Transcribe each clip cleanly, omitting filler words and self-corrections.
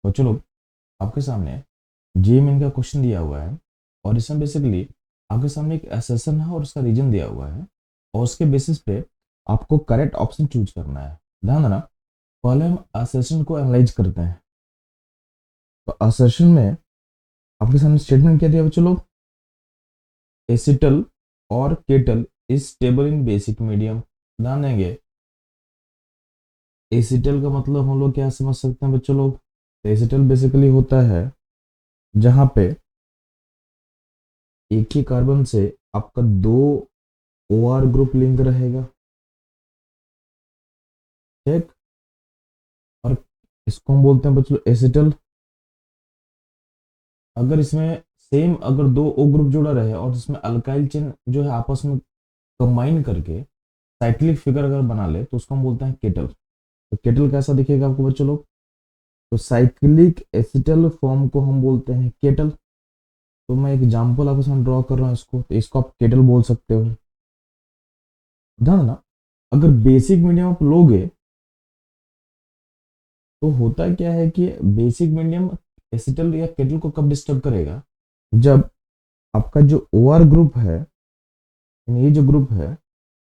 तो चलो, आपके सामने जेईई का क्वेश्चन दिया हुआ है और इसमें बेसिकली आपके सामने एक असर्शन है और उसका रीजन दिया हुआ है और उसके बेसिस पे आपको करेक्ट ऑप्शन चूज करना है। ध्यान देना, पहले हम असर्शन को एनालाइज करते हैं। तो असर्शन में आपके सामने स्टेटमेंट क्या दिया हुआ, चलो, एसिटल और kettle is stable in basic medium. ध्यान देंगे, एसिटल का मतलब हम लोग क्या समझ सकते हैं बच्चों लोग, एसिटल बेसिकली होता है जहां पे एक ही कार्बन से आपका दो ओ आर ग्रुप लिंक रहेगा, ठीक। और इसको हम बोलते हैं बच्चों एसिटल। अगर इसमें सेम अगर दो ओ ग्रुप जुड़ा रहे और इसमें अल्काइल चेन जो है आपस में कंबाइन करके साइक्लिक फिगर अगर बना ले तो उसको हम बोलते हैं केटल। तो केटल कैसा दिखेगा आपको बच्चों लोग, तो साइक्लिक एसिटल फॉर्म को हम बोलते हैं केटल। तो मैं एक एग्जांपल आपके सामने ड्रॉ कर रहा हूँ इसको, तो इसको आप केटल बोल सकते हो। ध्यान ना, अगर बेसिक मीडियम आप लोगे तो होता क्या है कि बेसिक मीडियम एसिटल या केटल को कब डिस्टर्ब करेगा, जब आपका जो ओ आर ग्रुप है, यानी ये जो ग्रुप है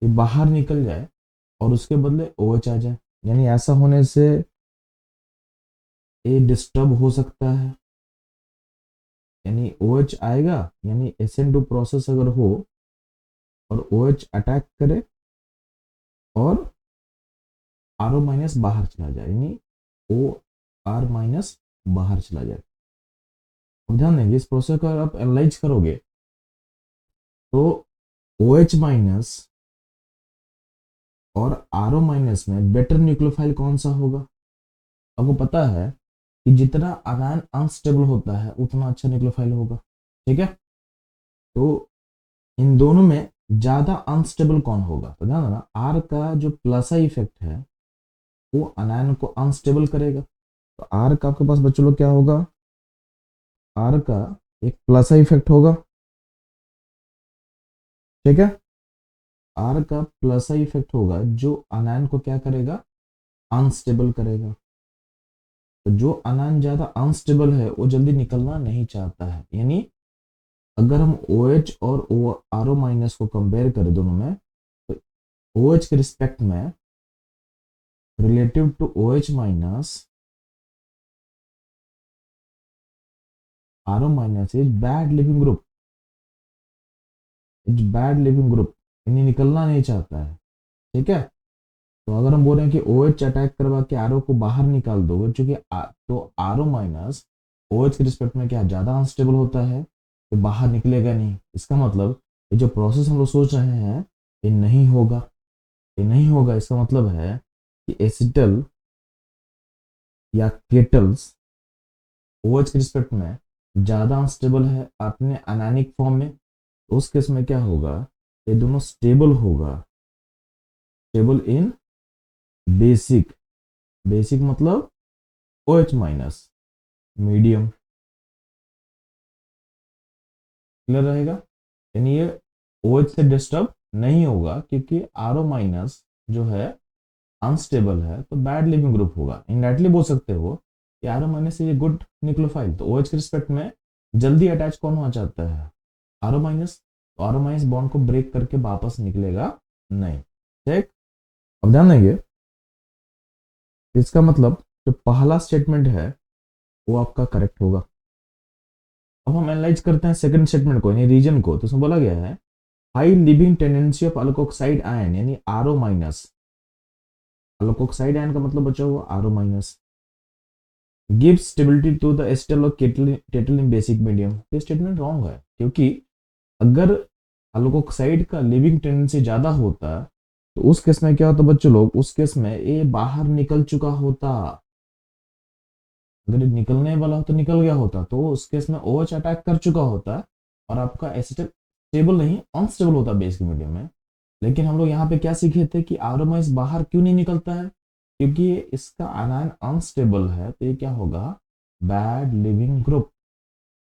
ये बाहर निकल जाए और उसके बदले ओ एच आ जाए। यानी ऐसा होने से ये डिस्टर्ब हो सकता है। यानी ओ एच आएगा, यानी SN2 प्रोसेस अगर हो और ओ एच अटैक करे और आर ओ माइनस बाहर चला जाए, यानी ओ आर माइनस बाहर चला जाए। अब ध्यान देंगे, इस प्रोसेस को अगर आप एनालाइज करोगे तो ओ एच माइनस और आर ओ माइनस में बेटर न्यूक्लियोफाइल कौन सा होगा। आपको पता है कि जितना आयन अनस्टेबल होता है उतना अच्छा न्यूक्लियोफाइल होगा, ठीक है। तो इन दोनों में ज्यादा अनस्टेबल कौन होगा, तो ध्यान देना आर का जो प्लस आई इफेक्ट है वो अनायन को अनस्टेबल करेगा। तो आर का आपके पास बच्चों लोग क्या होगा, आर का एक प्लस आई इफेक्ट होगा, ठीक है। आर का प्लस आई इफेक्ट होगा जो अनायन को क्या करेगा, अनस्टेबल करेगा। तो जो अनायन ज्यादा अनस्टेबल है वो जल्दी निकलना नहीं चाहता है। यानी अगर हम ओ एच और ओ आर ओ माइनस को कंपेयर करें दोनों में, तो ओ एच के रिस्पेक्ट में relative to O H minus R O minus is bad leaving group, is bad leaving group, यानी निकलना नहीं चाहता है, ठीक है। तो अगर हम बोल रहे हैं कि ओ एच अटैक करवा के आर ओ को बाहर निकाल दो, चूंकि तो R O minus O H के रिस्पेक्ट में क्या ज्यादा अनस्टेबल होता है, तो बाहर निकलेगा नहीं। इसका मतलब ये जो प्रोसेस हम लोग सोच रहे हैं ये नहीं होगा, ये नहीं होगा। इसका मतलब है कि एसिटल या केटल्स ओ एच के रिस्पेक्ट में ज्यादा अनस्टेबल है अपने अनानिक फॉर्म में। तो उस केस में क्या होगा, ये दोनों स्टेबल होगा, स्टेबल इन बेसिक। बेसिक मतलब O H minus medium, clear रहेगा। यानी ये ओ एच से डिस्टर्ब नहीं होगा क्योंकि आर ओ माइनस जो है अनस्टेबल है, तो बैड लिविंग ग्रुप होगा। इनडायरेक्टली बोल सकते हो कि R O minus is a good nucleophile. तो ओ एच के रिस्पेक्ट में जल्दी अटैच कौन होना चाहता है, आर ओ माइनस। तो आर ओ माइनस बॉन्ड को ब्रेक करके वापस निकलेगा नहीं, ठीक। अब ध्यान देंगे, इसका मतलब जो पहला स्टेटमेंट है वो आपका करेक्ट होगा। अब हम एनालाइज करते हैं सेकंड स्टेटमेंट को, यानी रीजन को। तो उसमें बोला गया है high leaving tendency of alkoxide ion, यानी R O minus. Alkoxide ion का मतलब बचा हुआ R O minus give stability to the ester और केटल इन बेसिक मीडियम। ये स्टेटमेंट रॉन्ग है, क्योंकि अगर अल्कोक्साइड का लिविंग टेंडेंसी ज्यादा होता तो उस केस में क्या होता बच्चों लोग, उस केस में ये बाहर निकल चुका होता। अगर निकलने वाला हो तो निकल गया होता, तो उस केस में OH अटैक कर चुका होता और आपका एसिटल स्टेबल नहीं अनस्टेबल होता बेसिक मीडियम में। लेकिन हम लोग यहाँ पे क्या सीखे थे कि आरोमाइस बाहर क्यों नहीं निकलता है, क्योंकि इसका आयन अनस्टेबल है। तो ये क्या होगा, बैड लिविंग ग्रुप,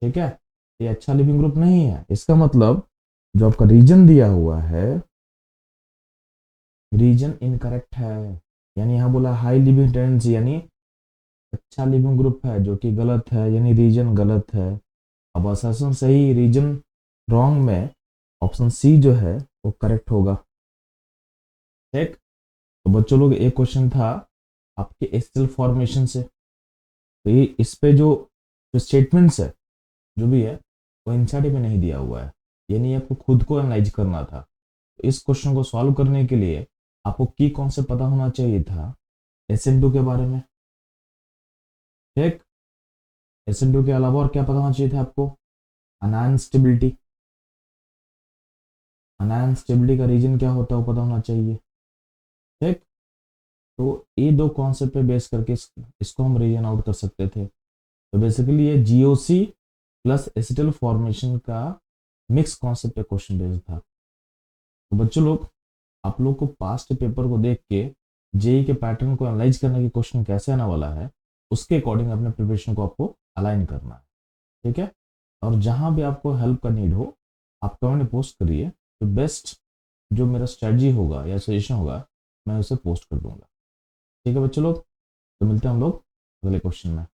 ठीक है। ये अच्छा लिविंग ग्रुप नहीं है। इसका मतलब जो आपका रीजन दिया हुआ है, रीजन इनकरेक्ट है। यानी यहाँ बोला हाई लिविंग टेंडेंसी, यानी अच्छा लिविंग ग्रुप है, जो कि गलत है, यानी रीजन गलत है। अब असर्शन सही, रीजन रॉन्ग में ऑप्शन सी जो है वो करेक्ट होगा। ठीक। तो बच्चों लोग, एक क्वेश्चन था आपके एस्टल फॉर्मेशन से, तो ये इस पे जो स्टेटमेंट्स है जो भी है वो एनसीईआरटी पे नहीं दिया हुआ है, यानी आपको खुद को एनालाइज करना था। तो इस क्वेश्चन को सॉल्व करने के लिए आपको की कॉन्सेप्ट पता होना चाहिए था SN2 के बारे में। ठीक। SN2 के अलावा और क्या पता होना चाहिए था आपको? अनायन स्टेबिलिटी, अनायन स्टेबिलिटी का रीजन क्या होता है वो पता होना चाहिए। ठीक। तो ये दो कॉन्सेप्ट पे बेस करके इसको हम रीजन आउट कर सकते थे। तो बेसिकली ये GOC प्लस एसिटल फॉर्मेशन का मिक्स कॉन्सेप्ट पे क्वेश्चन बेस्ड था। तो बच्चों लोग, आप लोग को पास्ट पेपर को देख के जेई के पैटर्न को एनालाइज करने की क्वेश्चन कैसे आने वाला है, उसके अकॉर्डिंग अपने प्रिपरेशन को आपको अलाइन करना है। ठीक है। और जहां भी आपको हेल्प का नीड हो, आप कमेंट में पोस्ट करिए, तो बेस्ट जो मेरा स्ट्रेटजी होगा या सजेशन होगा मैं उसे पोस्ट कर दूंगा। ठीक है बच्चों लोग, तो मिलते हैं हम लोग अगले क्वेश्चन में।